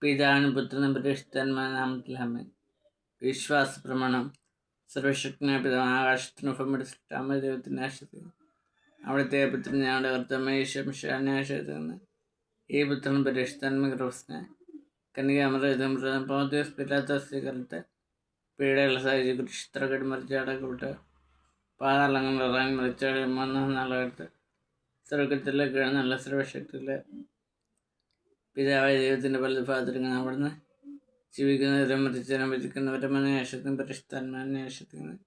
പിതാവിനും പുത്രനും പരിശുദ്ധാത്മാവിനും നാമത്തിൽ ആമേൻ. വിശ്വാസ പ്രമാണം. സർവശക്തനായ പിതാവ് ആകാശത്തിനും ഭൂമിയുടെ സൃഷ്ടാവായ ദൈവത്തിൻ്റെ ആശ്രയിക്കുന്നു. അവിടുത്തെ പുത്രൻ ഞങ്ങളുടെ കർത്താവായ ശംശാനെ ആശ്രയിക്കുന്നു. ഈ പുത്രൻ പരിശുദ്ധാത്മക ക്രിസ്തുവിനെ കന്യകാമറിയത്തിൽ പൗന്തിയോസ് പിലാത്തോസ് സ്വീകരണത്തെ പീഡകൾ സഹിച്ച് കുരിശിത്രകടി മരിച്ചടക്കൂട്ട് പാതാളങ്ങൾ ഇറങ്ങി മരിച്ചാടി 3 നാളെടുത്ത് സ്വർഗത്തിലേക്ക് എഴുന്നള്ള സർവശക്തിയിലെ പിതാവായ ദൈവത്തിൻ്റെ വലതുഭാഗത്തിരിക്കുന്ന അവിടുന്ന് ജീവിക്കുന്നവരും മരിച്ചവരും വിധിക്കുന്നവരും അന്വേഷിക്കുന്ന പരിശുദ്ധാത്മാവിനെ അന്വേഷിക്കുന്നത്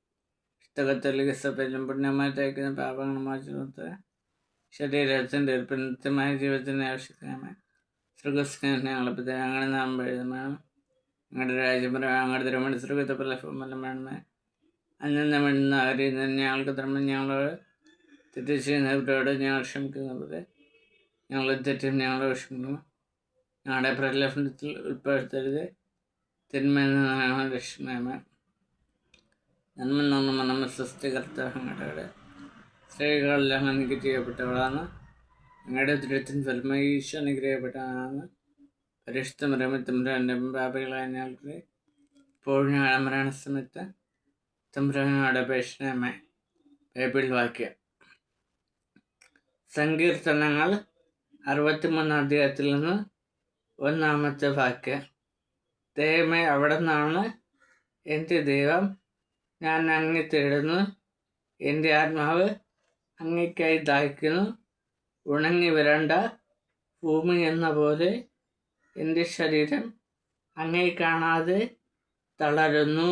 പുസ്തകത്തിലേക്ക് സഭയിലും പുണ്യമായി തയ്ക്കുന്ന പാപങ്ങൾ മാറ്റി ശരീരത്തിൻ്റെ ഒരു നിത്യമായ ജീവിതത്തിൻ്റെ ആവശ്യത്തിനായി സ്വർഗസ്നേഹം ഞങ്ങളെ പിതാവ് അങ്ങനെ നാം എഴുതമാണ്. ഞങ്ങളുടെ രാജ്യം ഞങ്ങളുടെ തിരുമണി സ്വർഗത്തെ പോലെ വേണമേ. അന്നം വേണ്ടുന്ന അറിയുന്ന ഞങ്ങൾക്ക് ധർമ്മം ഞങ്ങളോട് തെറ്റ് ചെയ്യുന്നവരോട് ഞങ്ങൾ ക്ഷമിക്കുന്നത് ഞങ്ങൾ തെറ്റും ഞങ്ങളോട് ക്ഷമിക്കുന്നു. ഞങ്ങളുടെ പ്രലോഭനത്തിൽ ഉൾപ്പെടുത്തരുത്, തിന്മയിൽ നിന്ന് ഞങ്ങൾ രക്ഷിക്കണമേ. നന്മ നമ്മൾ സൃഷ്ടികർത്താങ്ങളുടെ സ്ത്രീകളെല്ലാം അനുഗ്രഹിക്കപ്പെട്ടവളാണ്. ഞങ്ങളുടെ ദുരിതത്തിന് ഫലമായി ഈശോ അനുഗ്രഹിക്കപ്പെട്ടവനാണ്. പരിശുദ്ധ മറിയമ്മേ പാപികളായ ഞങ്ങൾക്ക് ഇപ്പോഴും ഞങ്ങളുടെ മരണസമയത്ത് തമ്പുരാനോട് അപേക്ഷിക്കണമേ. ബൈബിൾ വാക്യം. സങ്കീർത്തനങ്ങൾ 63 അധ്യായത്തിൽ നിന്ന് 1 വാക്യം. ദൈവമേ, അവിടെ നിന്നാണ് എൻ്റെ ദൈവം, ഞാൻ അങ്ങേ തേടുന്നു. എൻ്റെ ആത്മാവ് അങ്ങേക്കായി ദാഹിക്കുന്നു. ഉണങ്ങി വരണ്ട ഭൂമി എന്ന പോലെ എൻ്റെ ശരീരം അങ്ങേ കാണാതെ തളരുന്നു.